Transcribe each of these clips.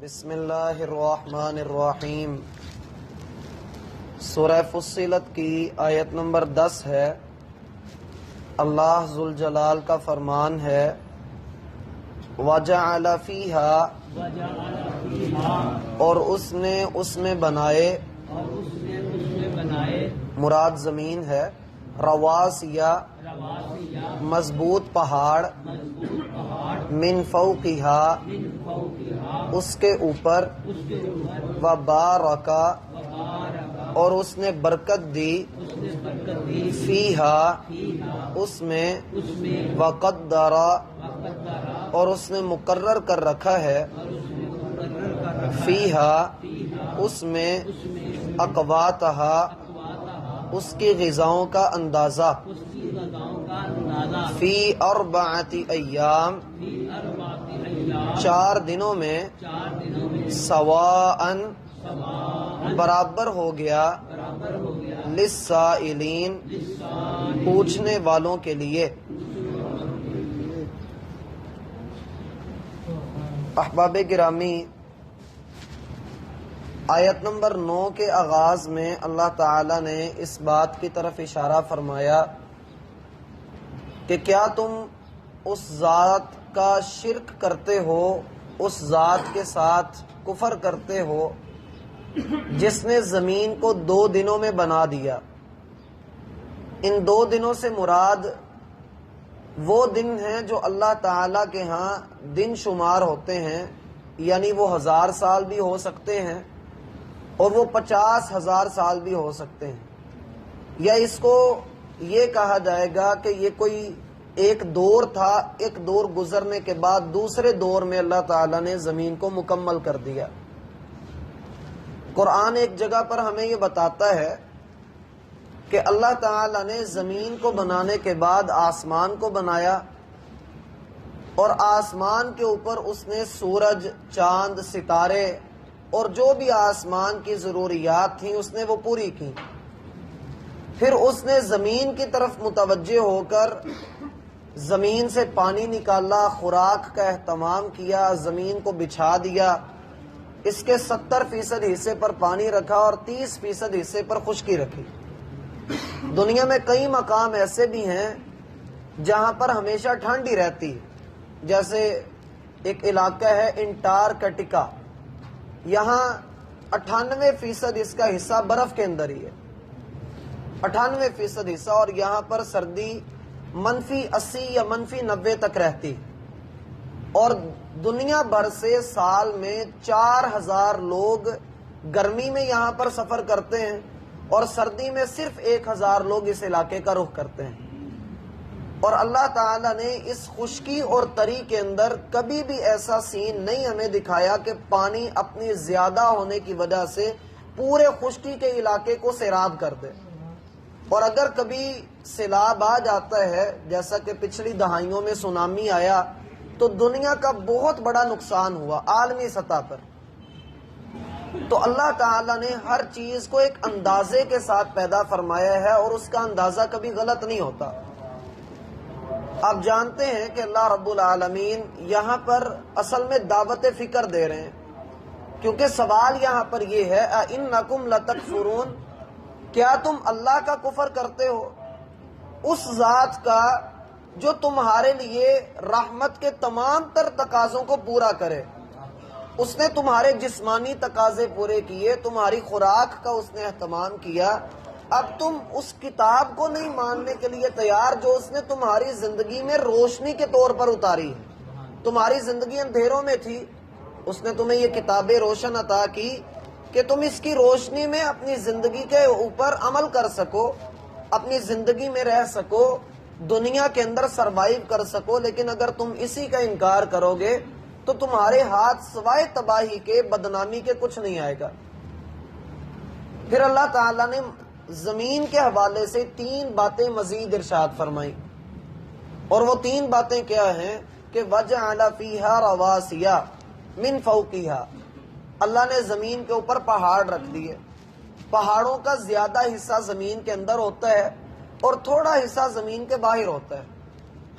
بسم اللہ الرحمن الرحیم۔ سورہ فصلت کی آیت نمبر 10 ہے۔ اللہ ذوالجلال کا فرمان ہے وَجَعَلَ فِيهَا، اور اس نے اس میں بنائے، مراد زمین ہے، رواسیہ، مضبوط پہاڑ، من فوقہا، اس کے اوپر، وبارکا، اور اس نے برکت دی، فیہا، اس میں، وقدرا، اور اس نے مقرر کر رکھا ہے، فیہا، اس میں، اقواتہا، اس کی غذاؤں کا اندازہ، فی اربعۃ ایام، 4 دنوں میں، سواءً، برابر ہو گیا، للسائلین، پوچھنے والوں کے لیے۔ احباب گرامی، آیت نمبر 9 کے آغاز میں اللہ تعالی نے اس بات کی طرف اشارہ فرمایا کہ کیا تم اس ذات کا شرک کرتے ہو، اس ذات کے ساتھ کفر کرتے ہو جس نے زمین کو 2 دنوں میں بنا دیا۔ ان 2 دنوں سے مراد وہ دن ہیں جو اللہ تعالیٰ کے ہاں دن شمار ہوتے ہیں، یعنی وہ 1000 سال بھی ہو سکتے ہیں اور وہ 50,000 سال بھی ہو سکتے ہیں، یا اس کو یہ کہا جائے گا کہ یہ کوئی ایک دور تھا، ایک دور گزرنے کے بعد دوسرے دور میں اللہ تعالیٰ نے زمین کو مکمل کر دیا۔ قرآن ایک جگہ پر ہمیں یہ بتاتا ہے کہ اللہ تعالیٰ نے زمین کو بنانے کے بعد آسمان کو بنایا، اور آسمان کے اوپر اس نے سورج، چاند، ستارے اور جو بھی آسمان کی ضروریات تھیں اس نے وہ پوری کی۔ پھر اس نے زمین کی طرف متوجہ ہو کر زمین سے پانی نکالا، خوراک کا اہتمام کیا، زمین کو بچھا دیا، اس کے 70% حصے پر پانی رکھا اور 30% حصے پر خشکی رکھی۔ دنیا میں کئی مقام ایسے بھی ہیں جہاں پر ہمیشہ ٹھنڈ ہی رہتی ہے، جیسے ایک علاقہ ہے انٹارکٹیکا، یہاں 98% اس کا حصہ برف کے اندر ہی ہے، 98% حصہ، اور یہاں پر سردی -80 یا -90 تک رہتی، اور دنیا بھر سے سال میں 4000 لوگ گرمی میں یہاں پر سفر کرتے ہیں اور سردی میں صرف 1000 لوگ اس علاقے کا رخ کرتے ہیں۔ اور اللہ تعالیٰ نے اس خشکی اور تری کے اندر کبھی بھی ایسا سین نہیں ہمیں دکھایا کہ پانی اپنی زیادہ ہونے کی وجہ سے پورے خشکی کے علاقے کو سیراب کر دے۔ اور اگر کبھی سیلاب آ جاتا ہے، جیسا کہ پچھلی دہائیوں میں سونامی آیا، تو دنیا کا بہت بڑا نقصان ہوا عالمی سطح پر۔ تو اللہ تعالیٰ نے ہر چیز کو ایک اندازے کے ساتھ پیدا فرمایا ہے، اور اس کا اندازہ کبھی غلط نہیں ہوتا۔ آپ جانتے ہیں کہ اللہ رب العالمین یہاں پر اصل میں دعوت فکر دے رہے ہیں، کیونکہ سوال یہاں پر یہ ہے اَإِنَّكُمْ لَتَكْفُرُونَ، کیا تم اللہ کا کفر کرتے ہو، اس ذات کا جو تمہارے لیے رحمت کے تمام تر تقاضوں کو پورا کرے۔ اس نے تمہارے جسمانی تقاضے پورے کیے، تمہاری خوراک کا اس نے اہتمام کیا، اب تم اس کتاب کو نہیں ماننے کے لیے تیار جو اس نے تمہاری زندگی میں روشنی کے طور پر اتاری ہے۔ تمہاری زندگی اندھیروں میں تھی، اس نے تمہیں یہ کتابیں روشن عطا کی کہ تم اس کی روشنی میں اپنی زندگی کے اوپر عمل کر سکو، اپنی زندگی میں رہ سکو، دنیا کے اندر سروائیو کر سکو۔ لیکن اگر تم اسی کا انکار کرو گے تو تمہارے ہاتھ سوائے تباہی کے، بدنامی کے کچھ نہیں آئے گا۔ پھر اللہ تعالیٰ نے زمین کے حوالے سے 3 باتیں مزید ارشاد فرمائیں، اور وہ 3 باتیں کیا ہیں کہ وَجَعَلَ فِيهَا رَوَاسِيَ مِن فَوْقِهَا، اللہ نے زمین کے اوپر پہاڑ رکھ دیے۔ پہاڑوں کا زیادہ حصہ زمین کے اندر ہوتا ہے اور تھوڑا حصہ زمین کے باہر ہوتا ہے۔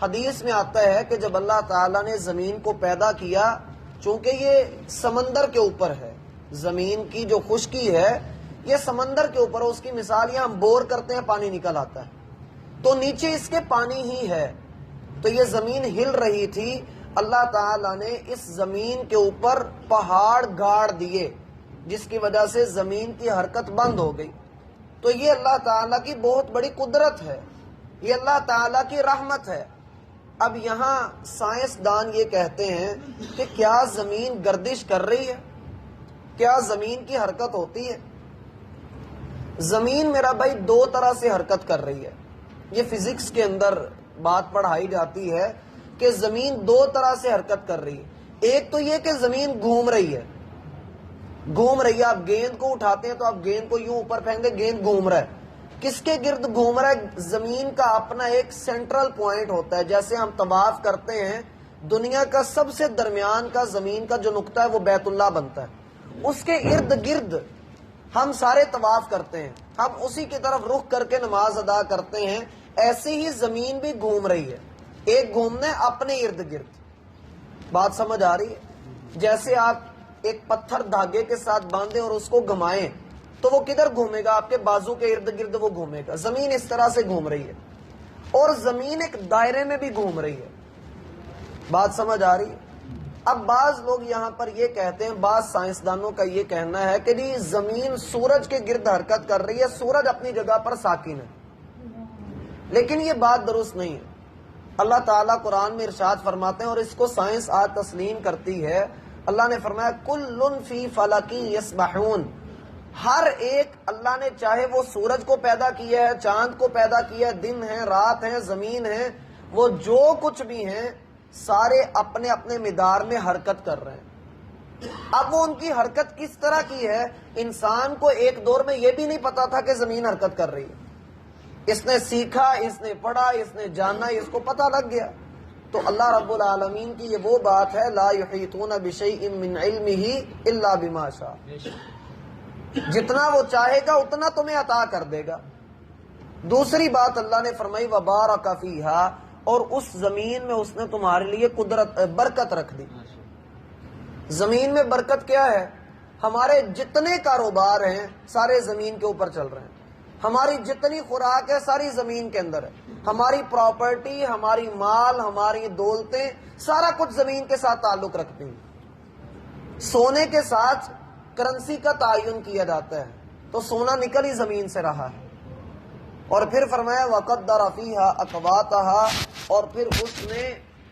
حدیث میں آتا ہے کہ جب اللہ تعالیٰ نے زمین کو پیدا کیا، چونکہ یہ سمندر کے اوپر ہے، زمین کی جو خشکی ہے یہ سمندر کے اوپر ہے، اس کی مثال یہ ہم بور کرتے ہیں پانی نکل آتا ہے، تو نیچے اس کے پانی ہی ہے، تو یہ زمین ہل رہی تھی، اللہ تعالیٰ نے اس زمین کے اوپر پہاڑ گاڑ دیے جس کی وجہ سے زمین کی حرکت بند ہو گئی۔ تو یہ اللہ تعالیٰ کی بہت بڑی قدرت ہے، یہ اللہ تعالیٰ کی رحمت ہے۔ اب یہاں سائنسدان یہ کہتے ہیں کہ کیا زمین گردش کر رہی ہے، کیا زمین کی حرکت ہوتی ہے؟ زمین میرا بھائی دو طرح سے حرکت کر رہی ہے، یہ فزکس کے اندر بات پڑھائی جاتی ہے کہ زمین دو طرح سے حرکت کر رہی ہے۔ ایک تو یہ کہ زمین گھوم رہی ہے، آپ گیند کو اٹھاتے ہیں تو آپ گیند کو یوں اوپر پھینک دیں، گیند گھوم رہا ہے۔ کس کے گرد گھوم رہا ہے؟ زمین کا اپنا ایک سینٹرل پوائنٹ ہوتا ہے، جیسے ہم طواف کرتے ہیں، دنیا کا سب سے درمیان کا زمین کا جو نقطہ ہے وہ بیت اللہ بنتا ہے، اس کے ارد گرد ہم سارے طواف کرتے ہیں، ہم اسی کی طرف رخ کر کے نماز ادا کرتے ہیں۔ ایسے ہی زمین بھی گھوم رہی ہے، ایک گھومنا ہے اپنے ارد گرد۔ بات سمجھ آ رہی ہے؟ جیسے آپ ایک پتھر دھاگے کے ساتھ باندھیں اور اس کو گھمائیں تو وہ کدھر گھومے گا؟ آپ کے بازو کے ارد گرد وہ گھومے گا۔ زمین اس طرح سے گھوم رہی ہے، اور زمین ایک دائرے میں بھی گھوم رہی ہے۔ بات سمجھ آ رہی ہے؟ اب بعض لوگ یہاں پر یہ کہتے ہیں، بعض سائنسدانوں کا یہ کہنا ہے کہ جی زمین سورج کے گرد حرکت کر رہی ہے، سورج اپنی جگہ پر ساکن ہے، لیکن یہ بات درست نہیں ہے۔ اللہ تعالیٰ قرآن میں ارشاد فرماتے ہیں، اور اس کو سائنس آج تسلیم کرتی ہے، اللہ نے فرمایا کل فی فلک یسبحون، ہر ایک اللہ نے چاہے وہ سورج کو پیدا کیا ہے، چاند کو پیدا کیا ہے، دن ہے، رات ہے، زمین ہے، وہ جو کچھ بھی ہیں سارے اپنے اپنے مدار میں حرکت کر رہے ہیں۔ اب وہ ان کی حرکت کس طرح کی ہے؟ انسان کو ایک دور میں یہ بھی نہیں پتا تھا کہ زمین حرکت کر رہی ہے، اس نے سیکھا، اس نے پڑھا، اس نے جانا، اس کو پتہ لگ گیا۔ تو اللہ رب العالمین کی یہ وہ بات ہے، لا یحیطون بشیء من علمہ الا بما شاء، جتنا وہ چاہے گا اتنا تمہیں عطا کر دے گا۔ دوسری بات اللہ نے فرمائی وبارک فیہا، اور اس زمین میں اس نے تمہارے لیے برکت رکھ دی۔ زمین میں برکت کیا ہے؟ ہمارے جتنے کاروبار ہیں سارے زمین کے اوپر چل رہے ہیں، ہماری جتنی خوراک ہے ساری زمین کے اندر ہے، ہماری پراپرٹی، ہماری مال، ہماری دولتیں، سارا کچھ زمین کے ساتھ تعلق رکھتی ہیں۔ سونے کے ساتھ کرنسی کا تعین کیا جاتا ہے، تو سونا نکل ہی زمین سے رہا ہے۔ اور پھر فرمایا وَقَدَّرَ فِيهَا أَقْوَاتَهَا، اور پھر اس نے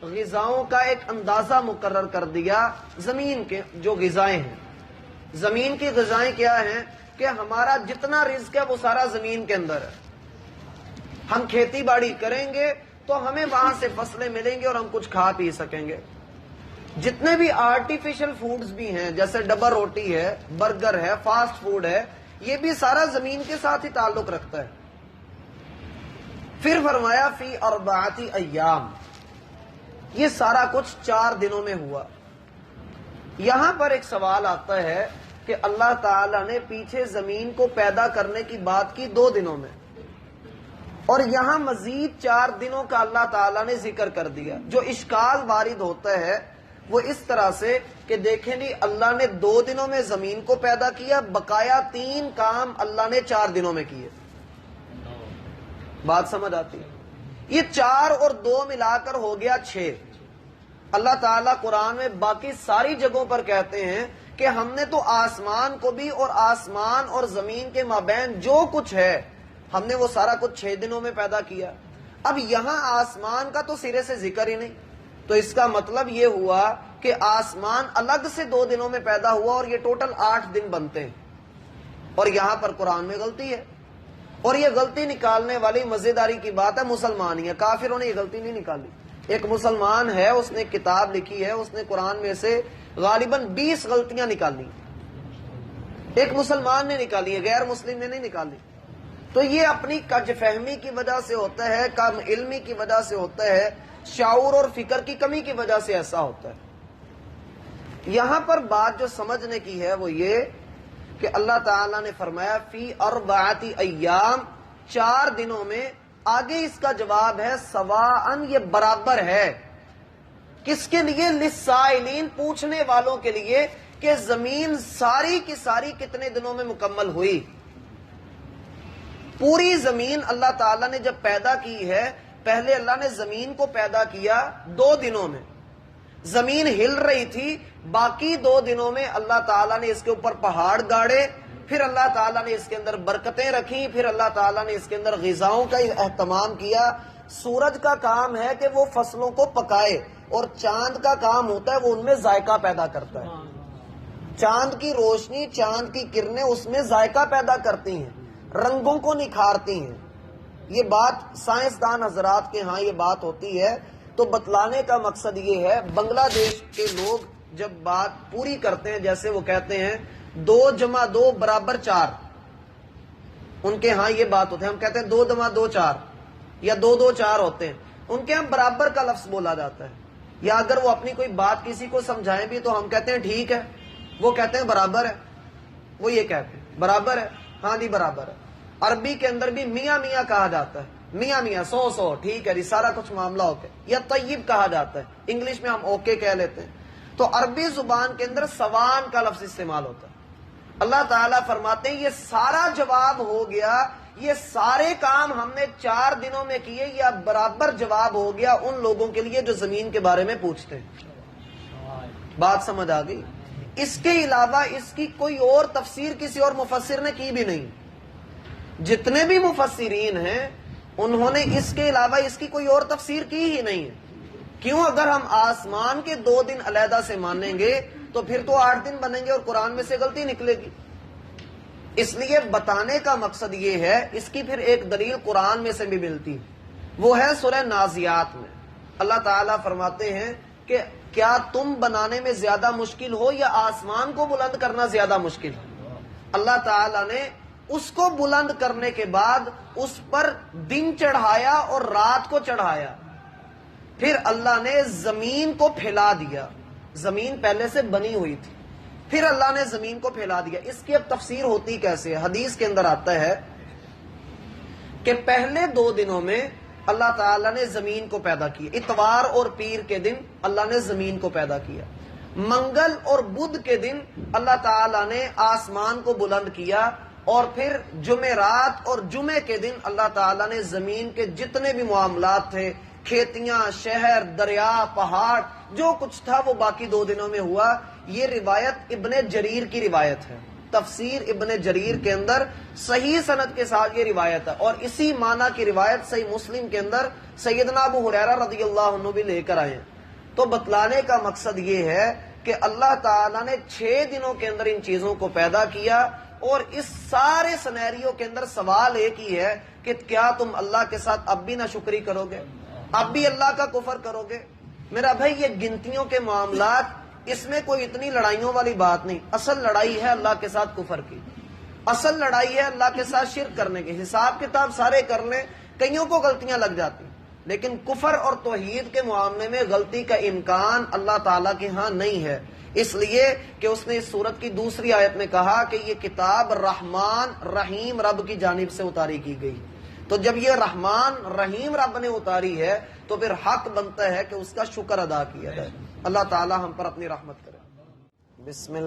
غذاؤں کا ایک اندازہ مقرر کر دیا۔ زمین کے جو غذائیں ہیں، زمین کی غذائیں کیا ہیں کہ ہمارا جتنا رزق ہے وہ سارا زمین کے اندر ہے۔ ہم کھیتی باڑی کریں گے تو ہمیں وہاں سے فصلیں ملیں گی اور ہم کچھ کھا پی سکیں گے۔ جتنے بھی آرٹیفیشل فوڈز بھی ہیں، جیسے ڈبا روٹی ہے، برگر ہے، فاسٹ فوڈ ہے، یہ بھی سارا زمین کے ساتھ ہی تعلق رکھتا ہے۔ پھر فرمایا فی اربعۃ ایام، یہ سارا کچھ 4 دنوں میں ہوا۔ یہاں پر ایک سوال آتا ہے کہ اللہ تعالیٰ نے پیچھے زمین کو پیدا کرنے کی بات کی 2 دنوں میں، اور یہاں مزید 4 دنوں کا اللہ تعالیٰ نے ذکر کر دیا۔ جو اشکال وارد ہوتا ہے وہ اس طرح سے کہ دیکھیں جی اللہ نے 2 دنوں میں زمین کو پیدا کیا، بقایا 3 کام اللہ نے 4 دنوں میں کیے۔ بات سمجھ آتی ہے؟ یہ 4 اور 2 ملا کر ہو گیا 6۔ اللہ تعالیٰ قرآن میں باقی ساری جگہوں پر کہتے ہیں کہ ہم نے تو آسمان کو بھی، اور آسمان اور زمین کے مابین جو کچھ ہے ہم نے وہ سارا کچھ 6 دنوں میں پیدا کیا۔ اب یہاں آسمان کا تو سرے سے ذکر ہی نہیں، تو اس کا مطلب یہ ہوا کہ آسمان الگ سے 2 دنوں میں پیدا ہوا، اور یہ ٹوٹل 8 دن بنتے ہیں۔ اور یہاں پر قرآن میں غلطی ہے، اور یہ غلطی نکالنے والی مزیداری کی بات ہے مسلمان ہی ہے، کافروں نے یہ غلطی نہیں نکالی۔ ایک مسلمان ہے، اس نے کتاب لکھی ہے، اس نے قرآن میں سے غالباً 20 غلطیاں نکالی، ایک مسلمان نے نکالی ہے، غیر مسلم نے نہیں نکالی۔ تو یہ اپنی کج فہمی کی وجہ سے ہوتا ہے، کم علمی کی وجہ سے ہوتا ہے، شعور اور فکر کی کمی کی وجہ سے ایسا ہوتا ہے۔ یہاں پر بات جو سمجھنے کی ہے وہ یہ کہ اللہ تعالیٰ نے فرمایا فی اربعۃ ایام، 4 دنوں میں، آگے اس کا جواب ہے سواءً، یہ برابر ہے، کس کے لیے؟ للسائلین، پوچھنے والوں کے لیے کہ زمین ساری کی ساری کتنے دنوں میں مکمل ہوئی۔ پوری زمین اللہ تعالیٰ نے جب پیدا کی ہے، پہلے اللہ نے زمین کو پیدا کیا 2 دنوں میں، زمین ہل رہی تھی، باقی 2 دنوں میں اللہ تعالیٰ نے اس کے اوپر پہاڑ گاڑے، پھر اللہ تعالیٰ نے اس کے اندر برکتیں رکھی، پھر اللہ تعالیٰ نے اس کے اندر غذاؤں کا اہتمام کیا۔ سورج کا کام ہے کہ وہ فصلوں کو پکائے، اور چاند کا کام ہوتا ہے وہ ان میں ذائقہ پیدا کرتا ہے۔ چاند کی روشنی، چاند کی کرنیں اس میں ذائقہ پیدا کرتی ہیں، رنگوں کو نکھارتی ہیں۔ یہ بات سائنسدان حضرات کے ہاں یہ بات ہوتی ہے۔ تو بتلانے کا مقصد یہ ہے، بنگلہ دیش کے لوگ جب بات پوری کرتے ہیں، جیسے وہ کہتے ہیں 2 + 2 = 4، ان کے ہاں یہ بات ہوتی ہے۔ ہم کہتے ہیں 2 + 2 = 4 یا 2 2 4 ہوتے ہیں، ان کے ہاں برابر کا لفظ بولا جاتا ہے۔ یا اگر وہ اپنی کوئی بات کسی کو سمجھائیں بھی تو ہم کہتے ہیں ٹھیک ہے، وہ کہتے ہیں برابر ہے، وہ یہ کہتے ہیں برابر ہے، ہاں جی برابر ہے۔ عربی کے اندر بھی میاں میاں کہا جاتا ہے، میاں میاں 100 ٹھیک ہے جی، سارا کچھ معاملہ اوکے، یا طیب کہا جاتا ہے، انگلش میں ہم اوکے کہہ لیتے ہیں۔ تو عربی زبان کے اندر سوان کا لفظ استعمال ہوتا ہے۔ اللہ تعالیٰ فرماتے ہیں یہ سارا جواب ہو گیا، یہ سارے کام ہم نے 4 دنوں میں کیے، یا برابر جواب ہو گیا ان لوگوں کے لیے جو زمین کے بارے میں پوچھتے ہیں۔ بات سمجھ آ گئی؟ اس کے علاوہ اس کی کوئی اور تفسیر کسی اور مفسر نے کی بھی نہیں۔ جتنے بھی مفسرین ہیں انہوں نے اس کے علاوہ اس کی کوئی اور تفسیر کی ہی نہیں ہے۔ کیوں؟ اگر ہم آسمان کے 2 دن علیحدہ سے مانیں گے تو پھر تو 8 دن بنیں گے اور قرآن میں سے غلطی نکلے گی۔ اس لیے بتانے کا مقصد یہ ہے، اس کی پھر ایک دلیل قرآن میں سے بھی ملتی ہے، وہ ہے سورہ نازیات میں۔ اللہ تعالیٰ فرماتے ہیں کہ کیا تم بنانے میں زیادہ مشکل ہو یا آسمان کو بلند کرنا زیادہ مشکل ہے؟ اللہ تعالیٰ نے اس کو بلند کرنے کے بعد اس پر دن چڑھایا اور رات کو چڑھایا، پھر اللہ نے زمین کو پھیلا دیا۔ زمین پہلے سے بنی ہوئی تھی، پھر اللہ نے زمین کو پھیلا دیا۔ اس کی اب تفسیر ہوتی کیسے ہے؟ حدیث کے اندر آتا ہے کہ پہلے 2 دنوں میں اللہ تعالیٰ نے زمین کو پیدا کیا، اتوار اور پیر کے دن اللہ نے زمین کو پیدا کیا، منگل اور بدھ کے دن اللہ تعالیٰ نے آسمان کو بلند کیا، اور پھر جمعرات اور جمعے کے دن اللہ تعالیٰ نے زمین کے جتنے بھی معاملات تھے، کھیتیاں، شہر، دریا، پہاڑ، جو کچھ تھا وہ باقی 2 دنوں میں ہوا۔ یہ روایت ابن جریر کی روایت ہے، تفسیر ابن جریر کے اندر صحیح سند کے ساتھ یہ روایت ہے، اور اسی معنی کی روایت صحیح مسلم کے اندر سیدنا ابو ہریرہ رضی اللہ عنہ بھی لے کر آئے ہیں۔ تو بتلانے کا مقصد یہ ہے کہ اللہ تعالیٰ نے 6 دنوں کے اندر ان چیزوں کو پیدا کیا، اور اس سارے سینیریو کے اندر سوال ایک ہی ہے کہ کیا تم اللہ کے ساتھ اب بھی ناشکری کرو گے، اب بھی اللہ کا کفر کرو گے؟ میرا بھائی یہ گنتیوں کے معاملات، اس میں کوئی اتنی لڑائیوں والی بات نہیں۔ اصل لڑائی ہے اللہ کے ساتھ کفر کی، اصل لڑائی ہے اللہ کے ساتھ شرک کرنے کی۔ حساب کتاب سارے کر لیں، کئیوں کو غلطیاں لگ جاتی، لیکن کفر اور توحید کے معاملے میں غلطی کا امکان اللہ تعالیٰ کے ہاں نہیں ہے، اس لیے کہ اس نے اس سورت کی دوسری آیت میں کہا کہ یہ کتاب رحمان رحیم رب کی جانب سے اتاری کی گئی۔ تو جب یہ رحمان رحیم رب نے اتاری ہے تو پھر حق بنتا ہے کہ اس کا شکر ادا کیا جائے۔ اللہ تعالی ہم پر اپنی رحمت کرے۔ بسم اللہ۔